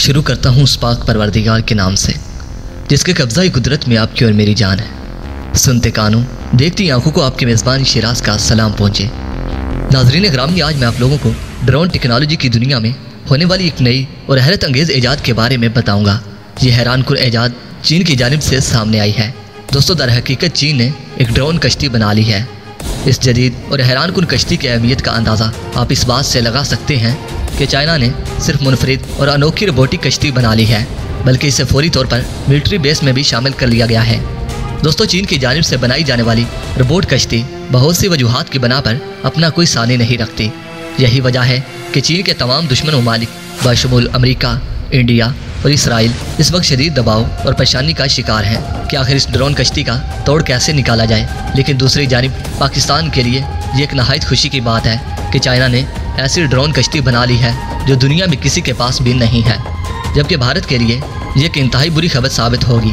शुरू करता हूँ उस पाक परवरदिगार के नाम से जिसके कब्ज़ा कुदरत में आपकी और मेरी जान है। सुनते कानों देखती आंखों को आपके मेज़बान शिराज का सलाम पहुँचे। नाज़रीन ग्रामी, आज मैं आप लोगों को ड्रोन टेक्नोलॉजी की दुनिया में होने वाली एक नई और हैरत अंगेज़ ईजाद के बारे में बताऊँगा। ये हैरानकुन ईजाद चीन की जानिब से सामने आई है। दोस्तों, दर हकीकत चीन ने एक ड्रोन कश्ती बना ली है। इस जदीद और हैरानकुन कश्ती की अहमियत का अंदाज़ा आप इस बात से लगा सकते हैं कि चाइना ने सिर्फ मुनफरिद और अनोखी रोबोटिक कश्ती बना ली है, बल्कि इसे फौरी तौर पर मिलिट्री बेस में भी शामिल कर लिया गया है। दोस्तों, चीन की जानिब से बनाई जाने वाली रोबोट कश्ती बहुत सी वजूहात की बना पर अपना कोई सानी नहीं रखती। यही वजह है कि चीन के तमाम दुश्मन ममालिक बशमूल अमेरिका, इंडिया और इसराइल इस वक्त शदीद दबाव और परेशानी का शिकार हैं कि आखिर इस ड्रोन कश्ती का तोड़ कैसे निकाला जाए। लेकिन दूसरी जानिब पाकिस्तान के लिए ये एक नहायत खुशी की बात है कि चाइना ने ऐसी ड्रोन कश्ती बना ली है जो दुनिया में किसी के पास भी नहीं है, जबकि भारत के लिए ये एक इंतहाई बुरी खबर साबित होगी।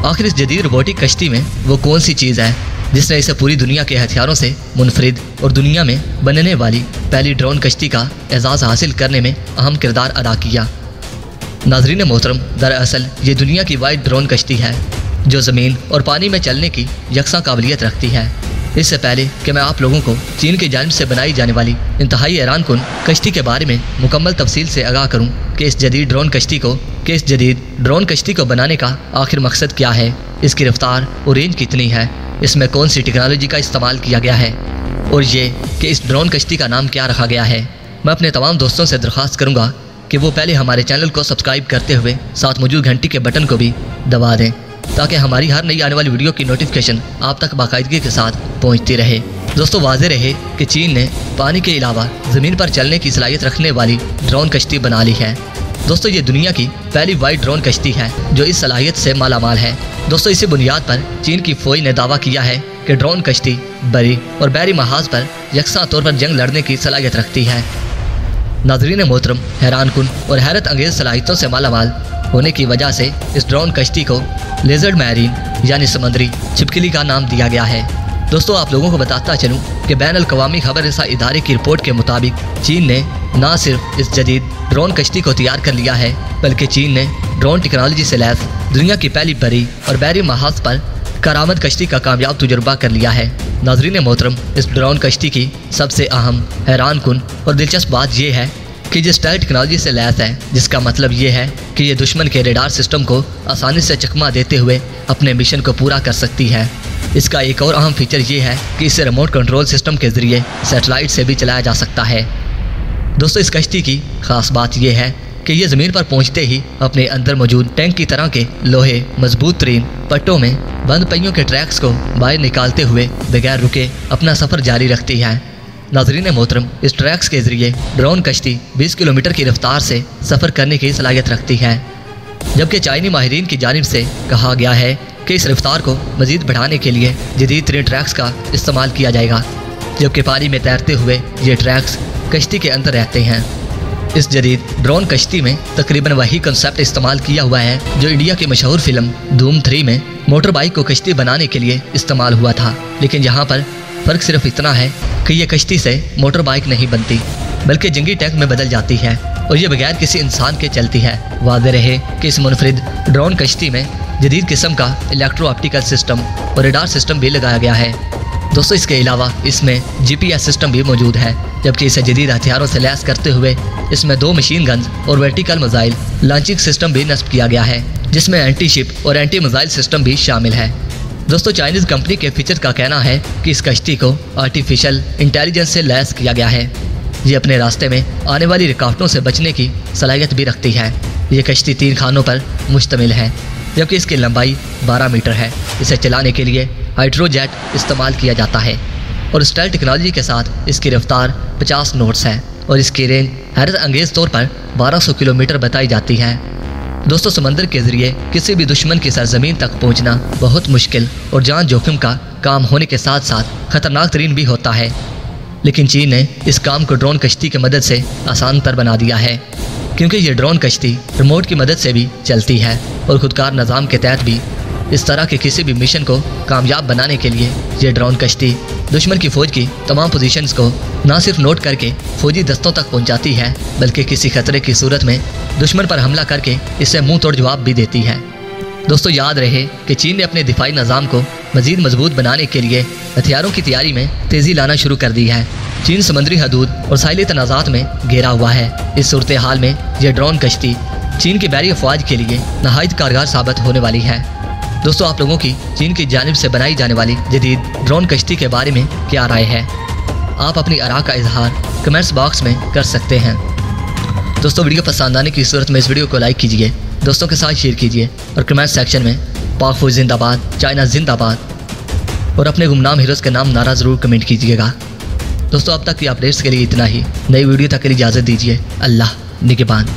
आखिर इस जदीद रोबोटिक कश्ती में वो कौन सी चीज़ है जिसने इसे पूरी दुनिया के हथियारों से मुनफरिद और दुनिया में बनने वाली पहली ड्रोन कश्ती का एजाज़ हासिल करने में अहम किरदार अदा किया। नाज़रीन मोहतरम, दरअसल ये दुनिया की वाइड ड्रोन कश्ती है जो ज़मीन और पानी में चलने की यकसा काबिलियत रखती है। इससे पहले कि मैं आप लोगों को चीन की जानिब से बनाई जाने वाली इंतहाई हैरानकुन कश्ती के बारे में मुकम्मल तफसील से आगाह करूं कि इस जदीद ड्रोन कश्ती को बनाने का आखिर मकसद क्या है, इसकी रफ्तार और रेंज कितनी है, इसमें कौन सी टेक्नोलॉजी का इस्तेमाल किया गया है और ये कि इस ड्रोन कश्ती का नाम क्या रखा गया है। मैं अपने तमाम दोस्तों से दरख्वास्त करूँगा कि वो पहले हमारे चैनल को सब्सक्राइब करते हुए साथ मौजूद घंटी के बटन को भी दबा दें ताकि हमारी हर नई आने वाली वीडियो की नोटिफिकेशन आप तक बाकायदगी के साथ पहुंचती रहे। दोस्तों, वाज़ेह रहे कि चीन ने पानी के अलावा ज़मीन पर चलने की सलाहियत रखने वाली ड्रोन कश्ती बना ली है। दोस्तों, ये दुनिया की पहली वाइड ड्रोन कश्ती है जो इस सलाहियत से मालामाल है। दोस्तों, इसी बुनियाद पर चीन की फ़ौज ने दावा किया है कि ड्रोन कश्ती बरी और बहरी महाज पर यकसा तौर पर जंग लड़ने की सलाहियत रखती है। नाज़रीन मोहतरम, हैरानकुन और हैरत अंगेज़ सलाहियतों से मालामाल होने की वजह से इस ड्रोन कश्ती को लेजर्ड मैरीन यानी समुद्री छिपकली का नाम दिया गया है। दोस्तों, आप लोगों को बताता चलूं कि बैनुल-अक़वामी खबर रसा इदारे की रिपोर्ट के मुताबिक चीन ने न सिर्फ इस जदीद ड्रोन कश्ती को तैयार कर लिया है, बल्कि चीन ने ड्रोन टेक्नोलॉजी से लैस दुनिया की पहली बरी और बहरी महाज पर करामद कश्ती का कामयाब तजुर्बा कर लिया है। नाज़रीन मोहतरम, इस ड्रोन कश्ती की सबसे अहम, हैरानकुन और दिलचस्प बात यह है कि ये स्टाइल टेक्नोलॉजी से लैस है, जिसका मतलब ये है कि ये दुश्मन के रेडार सिस्टम को आसानी से चकमा देते हुए अपने मिशन को पूरा कर सकती है। इसका एक और अहम फीचर ये है कि इसे रिमोट कंट्रोल सिस्टम के ज़रिए सैटेलाइट से भी चलाया जा सकता है। दोस्तों, इस कश्ती की ख़ास बात यह है कि ये ज़मीन पर पहुंचते ही अपने अंदर मौजूद टैंक की तरह के लोहे मजबूत तरीन पट्टों में बंद पहियों के ट्रैक्स को बाहर निकालते हुए बगैर रुके अपना सफ़र जारी रखती है। नाज़रीन मोहतरम, इस ट्रैक्स के ज़रिए ड्रोन कश्ती 20 किलोमीटर की रफ्तार से सफ़र करने की सलाहियत रखती है, जबकि चाइनी माहिरीन की जानिब से कहा गया है कि इस रफ्तार को मज़ीद बढ़ाने के लिए जदीद तरीन ट्रैक्स का इस्तेमाल किया जाएगा, जबकि पानी में तैरते हुए ये ट्रैक्स कश्ती के अंदर रहते हैं। इस जदीद ड्रोन कश्ती में तकरीबन वही कंसेप्ट इस्तेमाल किया हुआ है जो इंडिया की मशहूर फिल्म धूम 3 में मोटर बाइक को कश्ती बनाने के लिए इस्तेमाल हुआ था। लेकिन यहाँ पर फ़र्क सिर्फ इतना है कि ये कश्ती से मोटर बाइक नहीं बनती, बल्कि जंगी टैंक में बदल जाती है और ये बगैर किसी इंसान के चलती है। वाज़ेह रहे कि इस मुनफरिद ड्रोन कश्ती में जदीद किस्म का इलेक्ट्रो ऑप्टिकल सिस्टम और रेडार सिस्टम भी लगाया गया है। दोस्तों, इसके अलावा इसमें GPS सिस्टम भी मौजूद है, जबकि इसे जदीद हथियारों से लैस करते हुए इसमें 2 मशीन गन्स और वर्टिकल मिसाइल लॉन्चिंग सिस्टम भी नस्ब किया गया है, जिसमें एंटी शिप और एंटी मिसाइल सिस्टम भी शामिल है। दोस्तों, चाइनीज़ कंपनी के फीचर का कहना है कि इस कश्ती को आर्टिफिशियल इंटेलिजेंस से लैस किया गया है। ये अपने रास्ते में आने वाली रुकावटों से बचने की सलाहियत भी रखती है। ये कश्ती 3 खानों पर मुश्तमिल है, जबकि इसकी लंबाई 12 मीटर है। इसे चलाने के लिए हाइड्रोजेट इस्तेमाल किया जाता है और स्टाइल टेक्नोलॉजी के साथ इसकी रफ्तार 50 नॉट्स है और इसकी रेंज हैरत अंगेज़ तौर पर 1200 किलोमीटर बताई जाती है। दोस्तों, समंदर के ज़रिए किसी भी दुश्मन की सरजमीन तक पहुंचना बहुत मुश्किल और जान जोखिम का काम होने के साथ साथ ख़तरनाक तरीन भी होता है, लेकिन चीन ने इस काम को ड्रोन कश्ती की मदद से आसान तर बना दिया है, क्योंकि ये ड्रोन कश्ती रिमोट की मदद से भी चलती है और खुदकार निज़ाम के तहत भी इस तरह के किसी भी मिशन को कामयाब बनाने के लिए ये ड्रोन कश्ती दुश्मन की फौज की तमाम पोजीशंस को न सिर्फ नोट करके फौजी दस्तों तक पहुंचाती है, बल्कि किसी खतरे की सूरत में दुश्मन पर हमला करके इससे मुंह तोड़ जवाब भी देती है। दोस्तों, याद रहे कि चीन ने अपने दिफाई निज़ाम को मज़ीद मजबूत बनाने के लिए हथियारों की तैयारी में तेज़ी लाना शुरू कर दी है। चीन समुद्री हदूद और साहिली तनाज़ात में घिरा हुआ है। इस सूरत हाल में यह ड्रोन कश्ती चीन की बहरी अफवाज के लिए नहायत कारगर साबित होने वाली है। दोस्तों, आप लोगों की चीन की जानिब से बनाई जाने वाली जदीद ड्रोन कश्ती के बारे में क्या राय है? आप अपनी आरा का इजहार कमेंट्स बॉक्स में कर सकते हैं। दोस्तों, वीडियो पसंद आने की सूरत में इस वीडियो को लाइक कीजिए, दोस्तों के साथ शेयर कीजिए और कमेंट सेक्शन में पाक फौज जिंदाबाद, चाइना जिंदाबाद और अपने गुमनाम हीरोज़ के नाम नारा ज़रूर कमेंट कीजिएगा। दोस्तों, अब तक की अपडेट्स के लिए इतना ही। नई वीडियो तक के लिए इजाज़त दीजिए। अल्लाह निगहबान।